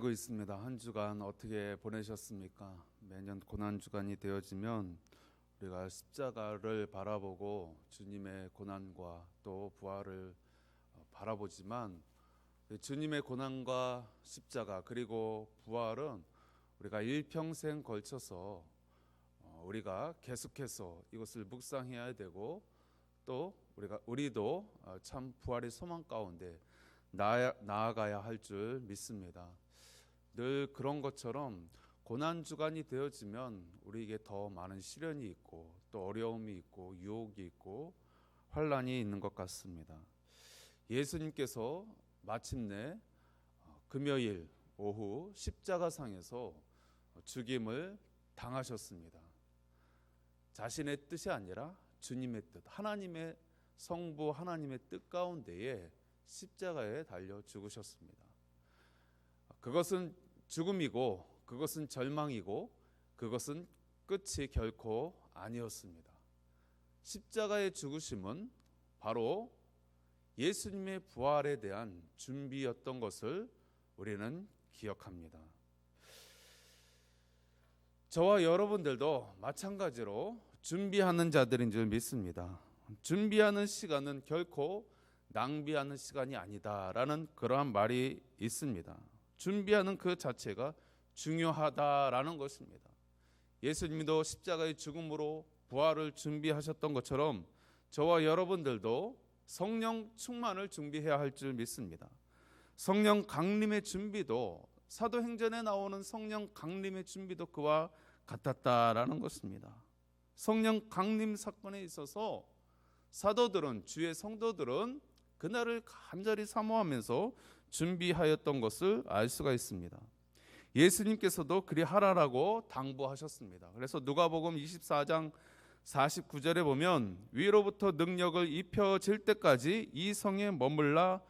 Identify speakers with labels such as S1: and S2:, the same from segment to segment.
S1: 알고 있습니다. 한 주간 어떻게 보내셨습니까? 매년 고난 주간이 되어지면 우리가 십자가를 바라보고 주님의 고난과 또 부활을 바라보지만 주님의 고난과 십자가 그리고 부활은 우리가 일평생 걸쳐서 우리가 계속해서 이것을 묵상해야 되고 또 우리도 참 부활의 소망 가운데 나아가야 할 줄 믿습니다. 늘 그런 것처럼 고난 주간이 되어지면 우리에게 더 많은 시련이 있고 또 어려움이 있고 유혹이 있고 환란이 있는 것 같습니다. 예수님께서 마침내 금요일 오후 십자가상에서 죽임을 당하셨습니다. 자신의 뜻이 아니라 주님의 뜻, 하나님의 성부 하나님의 뜻 가운데에 십자가에 달려 죽으셨습니다. 그것은 죽음이고 그것은 절망이고 그것은 끝이 결코 아니었습니다. 십자가의 죽으심은 바로 예수님의 부활에 대한 준비였던 것을 우리는 기억합니다. 저와 여러분들도 마찬가지로 준비하는 자들인 줄 믿습니다. 준비하는 시간은 결코 낭비하는 시간이 아니다라는 그러한 말이 있습니다. 준비하는 그 자체가 중요하다라는 것입니다. 예수님도 십자가의 죽음으로 부활을 준비하셨던 것처럼 저와 여러분들도 성령 충만을 준비해야 할 줄 믿습니다. 성령 강림의 준비도 사도행전에 나오는 성령 강림의 준비도 그와 같았다라는 것입니다. 성령 강림 사건에 있어서 사도들은 주의 성도들은 그날을 간절히 사모하면서 준비하였던 것을 알 수가 있습니다. 예수님께서도 그리하라라고 당부하셨습니다. 그래서 누가복음 24장 49절에 보면 위로부터 능력을 입혀질 때까지 이 성에 머물라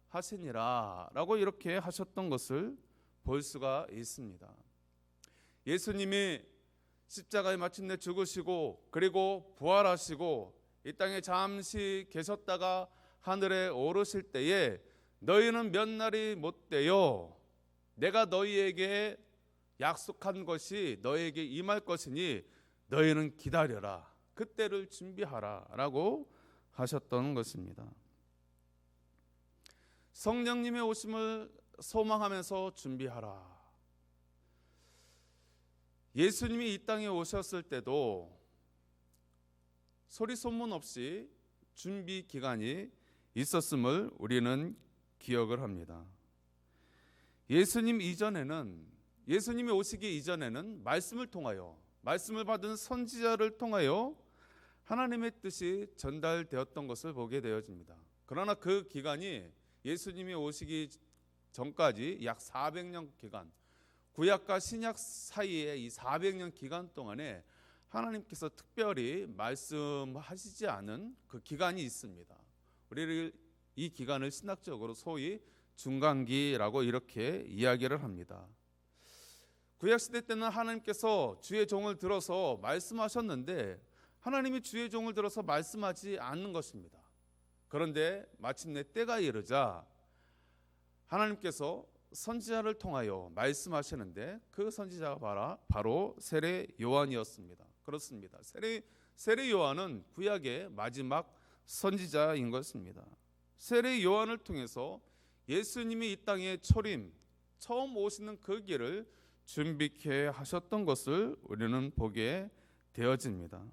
S1: 하시니라 라고 이렇게 하셨던 것을 볼 수가 있습니다. 예수님이 십자가에 마침내 죽으시고 그리고 부활하시고 이 땅에 잠시 계셨다가 하늘에 오르실 때에 너희는 몇 날이 못되어 내가 너희에게 약속한 것이 너희에게 임할 것이니 너희는 기다려라. 그때를 준비하라 라고 하셨던 것입니다. 성령님의 오심을 소망하면서 준비하라. 예수님이 이 땅에 오셨을 때도 소리 소문 없이 준비 기간이 있었음을 우리는 기억을 합니다. 예수님이 오시기 이전에는 말씀을 통하여 말씀을 받은 선지자를 통하여 하나님의 뜻이 전달되었던 것을 보게 되어집니다. 그러나 그 기간이 예수님이 오시기 전까지 약 400년 기간, 구약과 신약 사이에 이 400년 기간 동안에 하나님께서 특별히 말씀하시지 않은 그 기간이 있습니다. 우리를 이 기간을 신학적으로 소위 중간기라고 이렇게 이야기를 합니다. 구약시대 때는 하나님께서 주의 종을 들어서 말씀하셨는데 하나님이 주의 종을 들어서 말씀하지 않는 것입니다. 그런데 마침내 때가 이르자 하나님께서 선지자를 통하여 말씀하시는데 그 선지자가 바로 세례 요한이었습니다. 그렇습니다. 세례 요한은 구약의 마지막 선지자인 것입니다. 세례 요한을 통해서 예수님이 이 땅에 처음 오시는 그 길을 준비케 하셨던 것을 우리는 보게 되어집니다.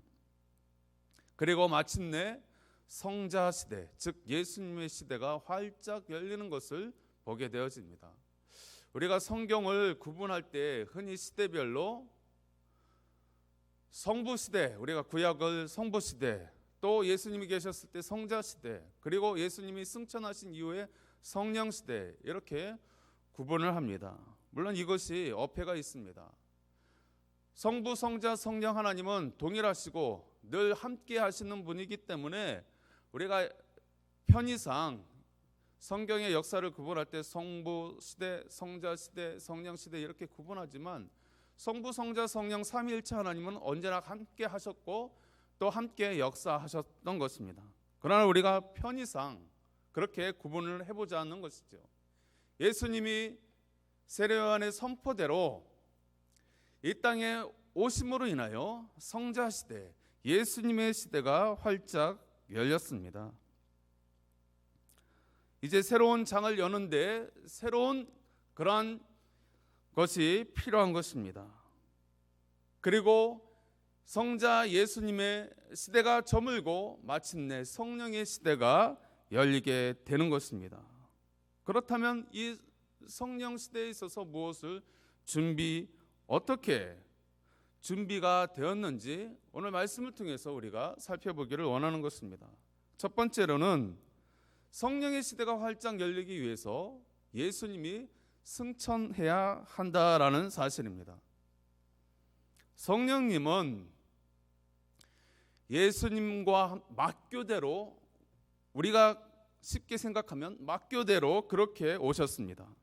S1: 그리고 마침내 성자 시대, 즉 예수님의 시대가 활짝 열리는 것을 보게 되어집니다. 우리가 성경을 구분할 때 흔히 시대별로 성부 시대, 우리가 구약을 성부 시대, 또 예수님이 계셨을 때 성자 시대, 그리고 예수님이 승천하신 이후에 성령 시대 이렇게 구분을 합니다. 물론 이것이 어폐가 있습니다. 성부, 성자, 성령 하나님은 동일하시고 늘 함께 하시는 분이기 때문에 우리가 편의상 성경의 역사를 구분할 때 성부 시대, 성자 시대, 성령 시대 이렇게 구분하지만 성부, 성자, 성령 삼위일체 하나님은 언제나 함께 하셨고 또 함께 역사하셨던 것입니다. 그러나 우리가 편의상 그렇게 구분을 해보자 하는 것이죠. 예수님이 세례 요한의 선포대로 이 땅에 오심으로 인하여 성자 시대, 예수님의 시대가 활짝 열렸습니다. 이제 새로운 장을 여는데 새로운 그러한 것이 필요한 것입니다. 그리고 성자 예수님의 시대가 저물고 마침내 성령의 시대가 열리게 되는 것입니다. 그렇다면 이 성령 시대에 있어서 무엇을 어떻게 준비가 되었는지 오늘 말씀을 통해서 우리가 살펴보기를 원하는 것입니다. 첫 번째로는 성령의 시대가 활짝 열리기 위해서 예수님이 승천해야 한다라는 사실입니다. 성령님은 예수님과 막교대로, 우리가 쉽게 생각하면 막교대로 그렇게 오셨습니다.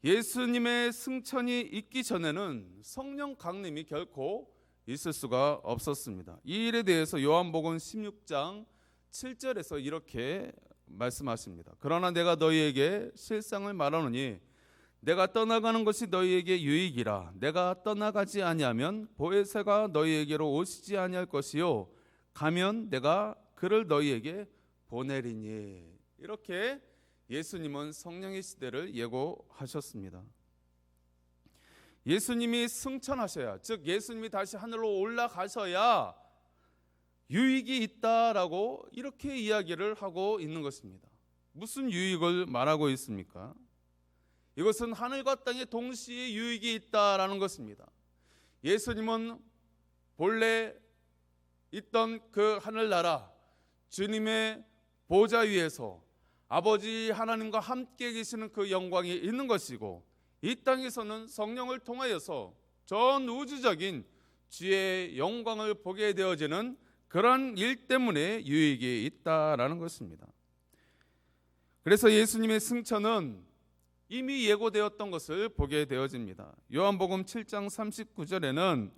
S1: 예수님의 승천이 있기 전에는 성령 강림이 결코 있을 수가 없었습니다. 이 일에 대해서 요한복음 16장 7절에서 이렇게 말씀하십니다. 그러나 내가 너희에게 실상을 말하노니 내가 떠나가는 것이 너희에게 유익이라. 내가 떠나가지 아니하면 보혜사가 너희에게로 오시지 아니할 것이요 가면 내가 그를 너희에게 보내리니. 이렇게 예수님은 성령의 시대를 예고하셨습니다. 예수님이 승천하셔야, 즉 예수님이 다시 하늘로 올라가셔야 유익이 있다라고 이렇게 이야기를 하고 있는 것입니다. 무슨 유익을 말하고 있습니까? 이것은 하늘과 땅에 동시에 유익이 있다라는 것입니다. 예수님은 본래 있던 그 하늘나라 주님의 보좌 위에서 아버지 하나님과 함께 계시는 그 영광이 있는 것이고, 이 땅에서는 성령을 통하여서 전 우주적인 주의 영광을 보게 되어지는 그런 일 때문에 유익이 있다라는 것입니다. 그래서 예수님의 승천은 이미 예고되었던 것을 보게 되어집니다. 요한복음 7장 39절에는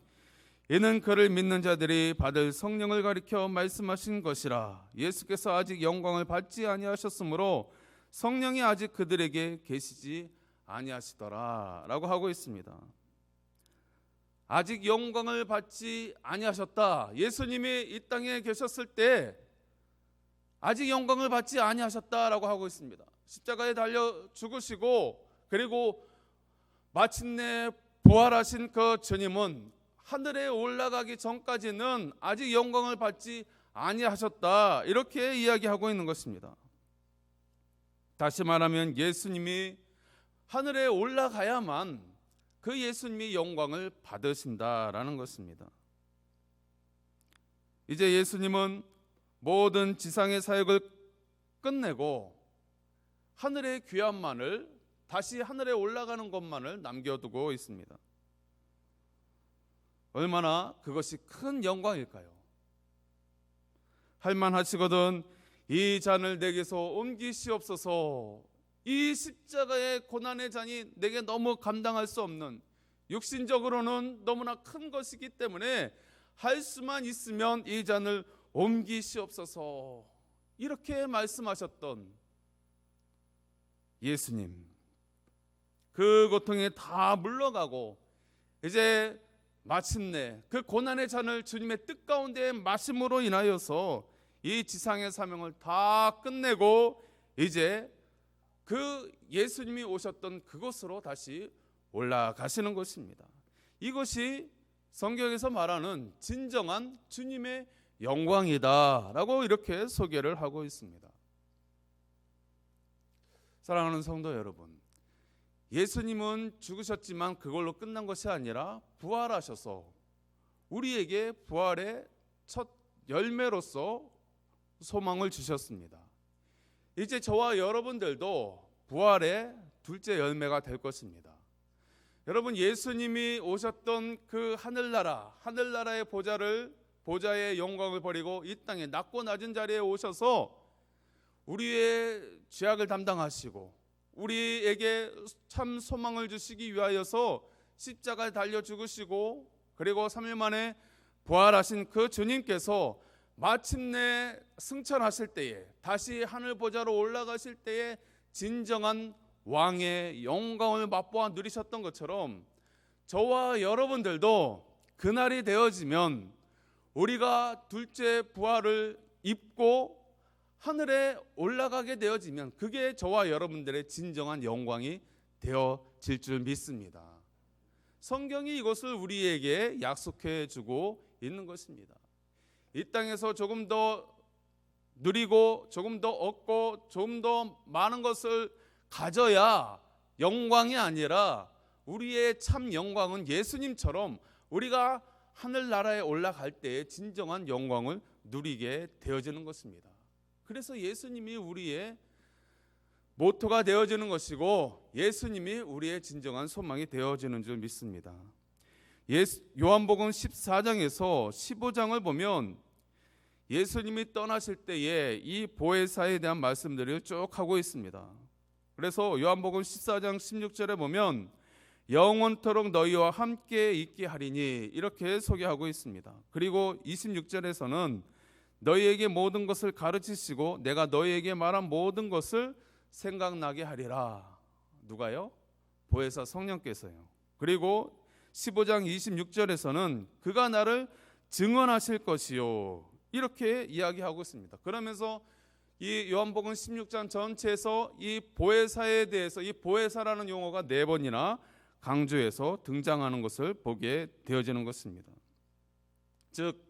S1: 이는 그를 믿는 자들이 받을 성령을 가리켜 말씀하신 것이라. 예수께서 아직 영광을 받지 아니하셨으므로 성령이 아직 그들에게 계시지 아니하시더라 라고 하고 있습니다. 아직 영광을 받지 아니하셨다. 예수님이 이 땅에 계셨을 때 아직 영광을 받지 아니하셨다라고 하고 있습니다. 십자가에 달려 죽으시고 그리고 마침내 부활하신 그 주님은 하늘에 올라가기 전까지는 아직 영광을 받지 아니하셨다, 이렇게 이야기하고 있는 것입니다. 다시 말하면 예수님이 하늘에 올라가야만 그 예수님이 영광을 받으신다라는 것입니다. 이제 예수님은 모든 지상의 사역을 끝내고 하늘의 귀함만을, 다시 하늘에 올라가는 것만을 남겨두고 있습니다. 얼마나 그것이 큰 영광일까요? 할만하시거든 이 잔을 내게서 옮기시옵소서. 이 십자가의 고난의 잔이 내게 너무 감당할 수 없는, 육신적으로는 너무나 큰 것이기 때문에 할 수만 있으면 이 잔을 옮기시옵소서. 이렇게 말씀하셨던 예수님, 그 고통에 다 물러가고 이제 마침내 그 고난의 잔을 주님의 뜻 가운데 마심으로 인하여서 이 지상의 사명을 다 끝내고 이제 그 예수님이 오셨던 그곳으로 다시 올라가시는 것입니다. 이것이 성경에서 말하는 진정한 주님의 영광이다라고 이렇게 소개를 하고 있습니다. 사랑하는 성도 여러분, 예수님은 죽으셨지만 그걸로 끝난 것이 아니라 부활하셔서 우리에게 부활의 첫 열매로서 소망을 주셨습니다. 이제 저와 여러분들도 부활의 둘째 열매가 될 것입니다. 여러분, 예수님이 오셨던 그 하늘나라의 보좌의 영광을 버리고 이 땅에 낮고 낮은 자리에 오셔서 우리의 죄악을 담당하시고 우리에게 참 소망을 주시기 위하여서 십자가에 달려 죽으시고 그리고 3일 만에 부활하신 그 주님께서 마침내 승천하실 때에, 다시 하늘 보좌로 올라가실 때에 진정한 왕의 영광을 맛보아 누리셨던 것처럼 저와 여러분들도 그날이 되어지면 우리가 둘째 부활을 입고 하늘에 올라가게 되어지면 그게 저와 여러분들의 진정한 영광이 되어질 줄 믿습니다. 성경이 이것을 우리에게 약속해 주고 있는 것입니다. 이 땅에서 조금 더 누리고 조금 더 얻고 조금 더 많은 것을 가져야 영광이 아니라 우리의 참 영광은 예수님처럼 우리가 하늘나라에 올라갈 때의 진정한 영광을 누리게 되어지는 것입니다. 그래서 예수님이 우리의 모토가 되어지는 것이고 예수님이 우리의 진정한 소망이 되어지는 줄 믿습니다. 요한복음 14장에서 15장을 보면 예수님이 떠나실 때에 이 보혜사에 대한 말씀들을 쭉 하고 있습니다. 그래서 요한복음 14장 16절에 보면 영원토록 너희와 함께 있게 하리니 이렇게 소개하고 있습니다. 그리고 26절에서는 너희에게 모든 것을 가르치시고 내가 너희에게 말한 모든 것을 생각나게 하리라. 누가요? 보혜사 성령께서요. 그리고 15장 26절에서는 그가 나를 증언하실 것이요. 이렇게 이야기하고 있습니다. 그러면서 이 요한복음 16장 전체에서 이 보혜사에 대해서 이 보혜사라는 용어가 4번이나 강조해서 등장하는 것을 보게 되어지는 것입니다. 즉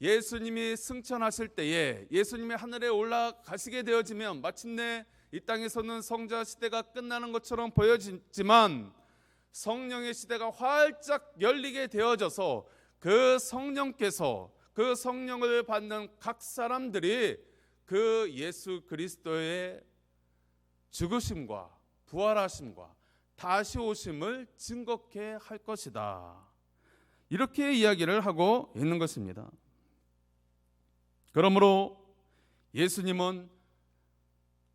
S1: 예수님이 승천하실 때에 예수님이 하늘에 올라가시게 되어지면 마침내 이 땅에서는 성자 시대가 끝나는 것처럼 보여지지만 성령의 시대가 활짝 열리게 되어져서 그 성령께서 그 성령을 받는 각 사람들이 그 예수 그리스도의 죽으심과 부활하심과 다시 오심을 증거케 할 것이다. 이렇게 이야기를 하고 있는 것입니다. 그러므로 예수님은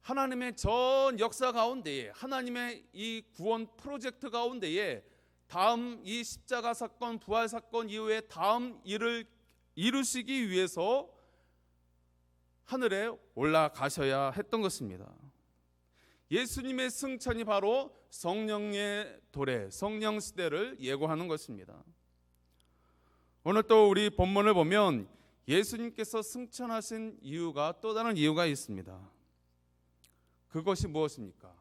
S1: 하나님의 전 역사 가운데에 하나님의 이 구원 프로젝트 가운데에 다음 이 십자가 사건 부활 사건 이후에 다음 일을 이루시기 위해서 하늘에 올라가셔야 했던 것입니다. 예수님의 승천이 바로 성령의 도래, 성령 시대를 예고하는 것입니다. 오늘 또 우리 본문을 보면 예수님께서 승천하신 이유가 또 다른 이유가 있습니다. 그것이 무엇입니까?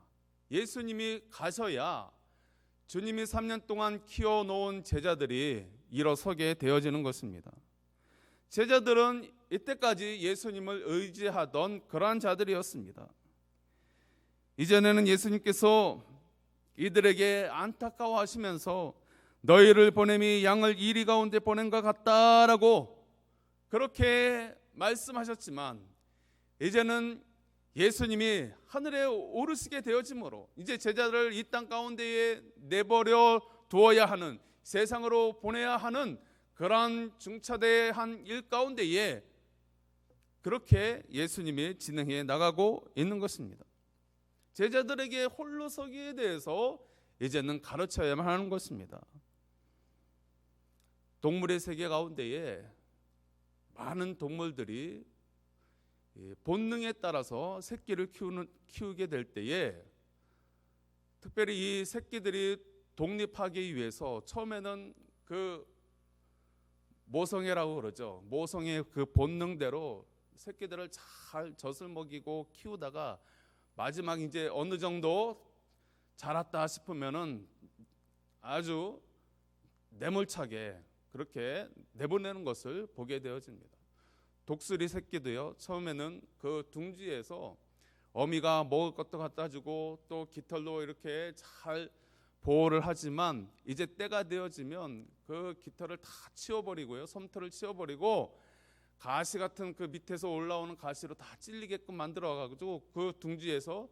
S1: 예수님이 가셔야 주님이 3년 동안 키워놓은 제자들이 일어서게 되어지는 것입니다. 제자들은 이때까지 예수님을 의지하던 그러한 자들이었습니다. 이전에는 예수님께서 이들에게 안타까워하시면서 너희를 보냄이 양을 이리 가운데 보낸 것 같다라고 그렇게 말씀하셨지만 이제는 예수님이 하늘에 오르시게 되어짐으로 이제 제자들을 이 땅 가운데에 내버려 두어야 하는 세상으로 보내야 하는 그러한 중차대한 일 가운데에 그렇게 예수님이 진행해 나가고 있는 것입니다. 제자들에게 홀로 서기에 대해서 이제는 가르쳐야만 하는 것입니다. 동물의 세계 가운데에 많은 동물들이 본능에 따라서 새끼를 키우게 될 때에 특별히 이 새끼들이 독립하기 위해서 처음에는 그 모성애라고 그러죠. 모성의 그 본능대로 새끼들을 잘 젖을 먹이고 키우다가 마지막 이제 어느 정도 자랐다 싶으면은 아주 매몰차게 그렇게 내보내는 것을 보게 되어집니다. 독수리 새끼도요. 처음에는 그 둥지에서 어미가 먹을 것도 갖다 주고 또 깃털로 이렇게 잘 보호를 하지만 이제 때가 되어지면 그 깃털을 다 치워버리고요. 솜털을 치워버리고 가시 같은 그 밑에서 올라오는 가시로 다 찔리게끔 만들어가지고 그 둥지에서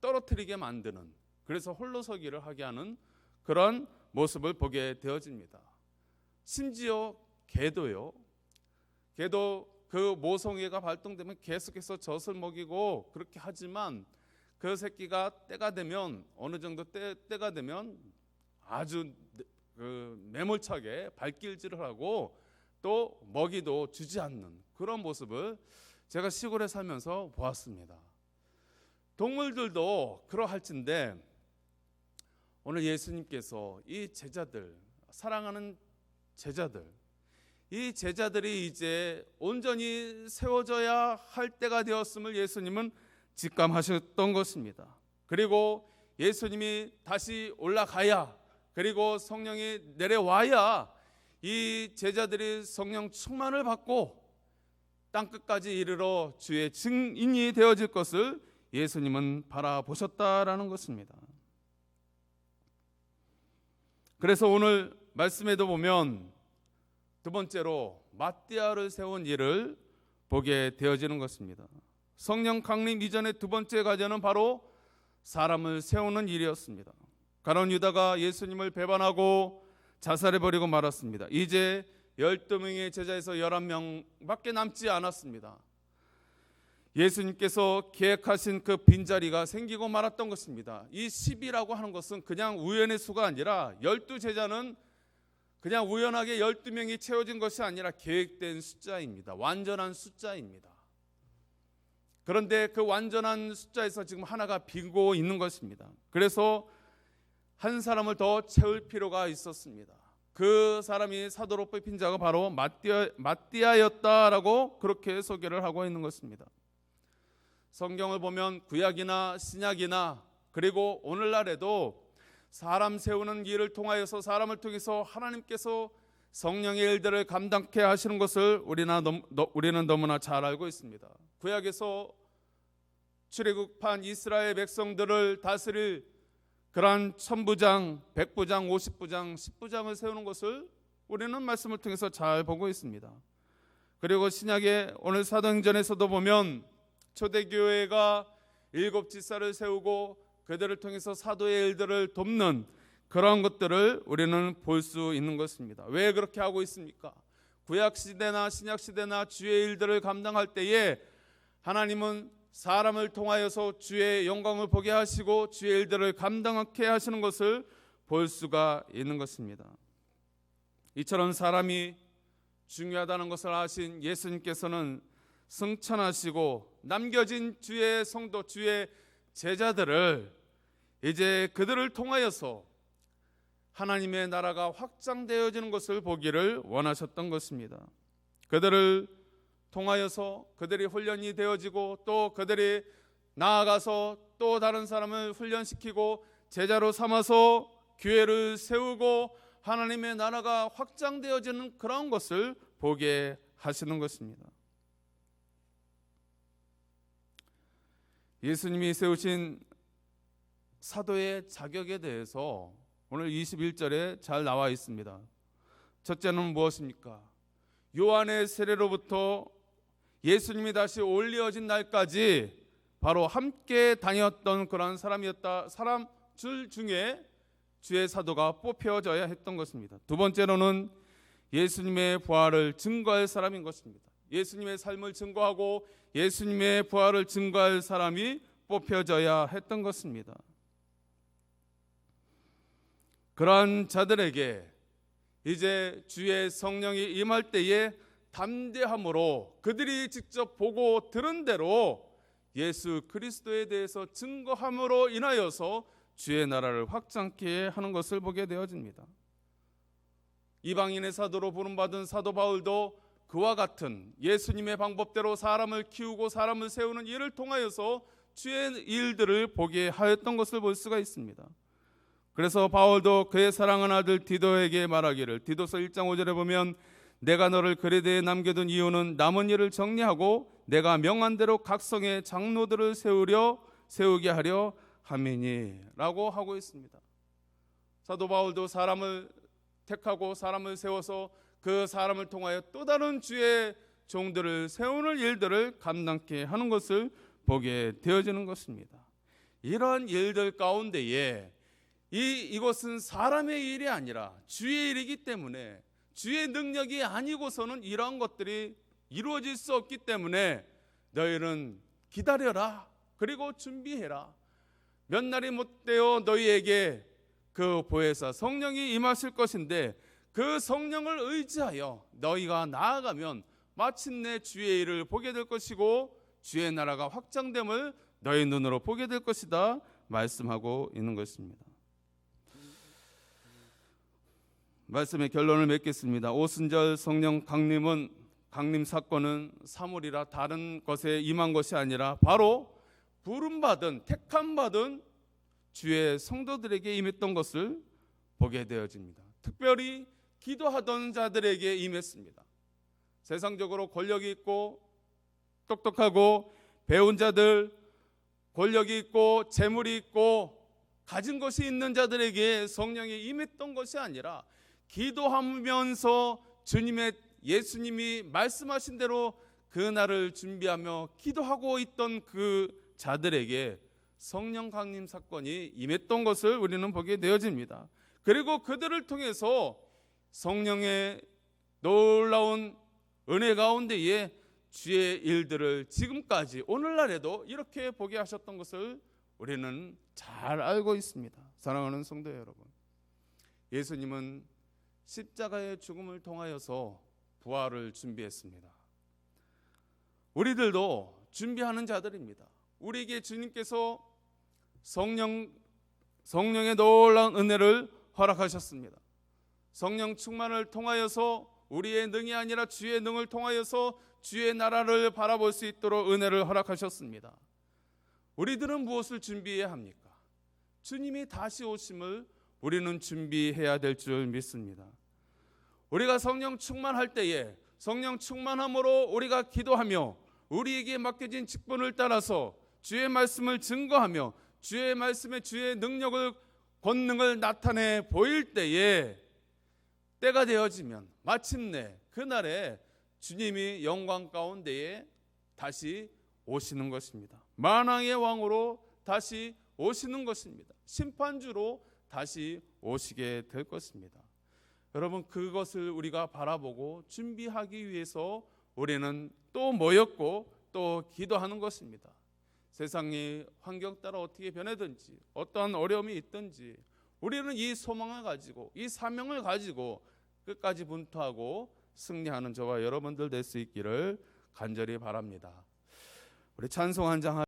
S1: 떨어뜨리게 만드는 그래서 홀로서기를 하게 하는 그런 모습을 보게 되어집니다. 심지어 개도요. 개도 그 모성애가 발동되면 계속해서 젖을 먹이고 그렇게 하지만 그 새끼가 때가 되면 어느 정도 때가 되면 아주 그 매몰차게 발길질을 하고 또 먹이도 주지 않는 그런 모습을 제가 시골에 살면서 보았습니다. 동물들도 그러할진데 오늘 예수님께서 이 제자들, 사랑하는 제자들, 이 제자들이 이제 온전히 세워져야 할 때가 되었음을 예수님은 직감하셨던 것입니다. 그리고 예수님이 다시 올라가야, 그리고 성령이 내려와야 이 제자들이 성령 충만을 받고 땅끝까지 이르러 주의 증인이 되어질 것을 예수님은 바라보셨다라는 것입니다. 그래서 오늘 말씀에도 보면 두 번째로 마띠아를 세운 일을 보게 되어지는 것입니다. 성령 강림 이전의 두 번째 과제는 바로 사람을 세우는 일이었습니다. 가룟 유다가 예수님을 배반하고 자살해버리고 말았습니다. 이제 12명의 제자에서 11명밖에 남지 않았습니다. 예수님께서 계획하신 그 빈자리가 생기고 말았던 것입니다. 이 10이라고 하는 것은 그냥 우연의 수가 아니라 12제자는 그냥 우연하게 12명이 채워진 것이 아니라 계획된 숫자입니다. 완전한 숫자입니다. 그런데 그 완전한 숫자에서 지금 하나가 비고 있는 것입니다. 그래서 한 사람을 더 채울 필요가 있었습니다. 그 사람이 사도로 뽑힌 자가 바로 마띠아였다라고 그렇게 소개를 하고 있는 것입니다. 성경을 보면 구약이나 신약이나 그리고 오늘날에도 사람 세우는 일을 통하여서 사람을 통해서 하나님께서 성령의 일들을 감당케 하시는 것을 우리는 너무나 잘 알고 있습니다. 구약에서 출애굽한 이스라엘 백성들을 다스릴 그러한 천부장, 백부장, 50부장, 10부장을 세우는 것을 우리는 말씀을 통해서 잘 보고 있습니다. 그리고 신약의 오늘 사도행전에서도 보면 초대교회가 7지사를 세우고 그들을 통해서 사도의 일들을 돕는 그러한 것들을 우리는 볼 수 있는 것입니다. 왜 그렇게 하고 있습니까? 구약시대나 신약시대나 주의 일들을 감당할 때에 하나님은 사람을 통하여서 주의 영광을 보게 하시고 주의 일들을 감당하게 하시는 것을 볼 수가 있는 것입니다. 이처럼 사람이 중요하다는 것을 아신 예수님께서는 승천하시고 남겨진 주의 성도, 주의 제자들을 이제 그들을 통하여서 하나님의 나라가 확장되어지는 것을 보기를 원하셨던 것입니다. 그들을 통하여서 그들이 훈련이 되어지고 또 그들이 나아가서 또 다른 사람을 훈련시키고 제자로 삼아서 교회를 세우고 하나님의 나라가 확장되어지는 그런 것을 보게 하시는 것입니다. 예수님이 세우신 사도의 자격에 대해서 오늘 21절에 잘 나와 있습니다. 첫째는 무엇입니까? 요한의 세례로부터 예수님이 다시 올려진 날까지 바로 함께 다녔던 그런 사람 줄 중에 주의 사도가 뽑혀져야 했던 것입니다. 두 번째로는 예수님의 부활을 증거할 사람인 것입니다. 예수님의 삶을 증거하고 예수님의 부활을 증거할 사람이 뽑혀져야 했던 것입니다. 그러한 자들에게 이제 주의 성령이 임할 때에 담대함으로 그들이 직접 보고 들은 대로 예수 그리스도에 대해서 증거함으로 인하여서 주의 나라를 확장케 하는 것을 보게 되어집니다. 이방인의 사도로 부름받은 사도 바울도 그와 같은 예수님의 방법대로 사람을 키우고 사람을 세우는 일을 통하여서 주의 일들을 보게 하였던 것을 볼 수가 있습니다. 그래서 바울도 그의 사랑하는 아들 디도에게 말하기를, 디도서 1장 5절에 보면 내가 너를 그레데에 남겨둔 이유는 남은 일을 정리하고 내가 명한 대로 각 성의 장로들을 세우게 하려 함이니 라고 하고 있습니다. 사도 바울도 사람을 택하고 사람을 세워서 그 사람을 통하여 또 다른 주의 종들을 세우는 일들을 감당케 하는 것을 보게 되어지는 것입니다. 이러한 일들 가운데에 이것은 사람의 일이 아니라 주의 일이기 때문에 주의 능력이 아니고서는 이러한 것들이 이루어질 수 없기 때문에 너희는 기다려라, 그리고 준비해라. 몇 날이 못되어 너희에게 그 보혜사 성령이 임하실 것인데 그 성령을 의지하여 너희가 나아가면 마침내 주의 일을 보게 될 것이고 주의 나라가 확장됨을 너의 눈으로 보게 될 것이다 말씀하고 있는 것입니다. 말씀의 결론을 맺겠습니다. 오순절 성령 강림 사건은 사물이라 다른 것에 임한 것이 아니라 바로 부름받은 택함받은 주의 성도들에게 임했던 것을 보게 되어집니다. 특별히 기도하던 자들에게 임했습니다. 세상적으로 권력이 있고 똑똑하고 배운 자들, 권력이 있고 재물이 있고 가진 것이 있는 자들에게 성령이 임했던 것이 아니라 기도하면서 예수님이 말씀하신 대로 그날을 준비하며 기도하고 있던 그 자들에게 성령 강림 사건이 임했던 것을 우리는 보게 되어집니다. 그리고 그들을 통해서 성령의 놀라운 은혜 가운데에 주의 일들을 지금까지 오늘날에도 이렇게 보게 하셨던 것을 우리는 잘 알고 있습니다. 사랑하는 성도 여러분, 예수님은 십자가의 죽음을 통하여서 부활을 준비했습니다. 우리들도 준비하는 자들입니다. 우리에게 주님께서 성령의 놀라운 은혜를 허락하셨습니다. 성령 충만을 통하여서 우리의 능이 아니라 주의 능을 통하여서 주의 나라를 바라볼 수 있도록 은혜를 허락하셨습니다. 우리들은 무엇을 준비해야 합니까? 주님이 다시 오심을 우리는 준비해야 될 줄 믿습니다. 우리가 성령 충만할 때에 성령 충만함으로 우리가 기도하며 우리에게 맡겨진 직분을 따라서 주의 말씀을 증거하며 주의 말씀에 주의 능력을 권능을 나타내 보일 때에 때가 되어지면 마침내 그날에 주님이 영광 가운데에 다시 오시는 것입니다. 만왕의 왕으로 다시 오시는 것입니다. 심판주로 다시 오시게 될 것입니다. 여러분, 그것을 우리가 바라보고 준비하기 위해서 우리는 또 모였고 또 기도하는 것입니다. 세상이 환경 따라 어떻게 변하든지 어떠한 어려움이 있든지 우리는 이 소망을 가지고 이 사명을 가지고 끝까지 분투하고 승리하는 저와 여러분들 될 수 있기를 간절히 바랍니다. 우리 찬송 한 장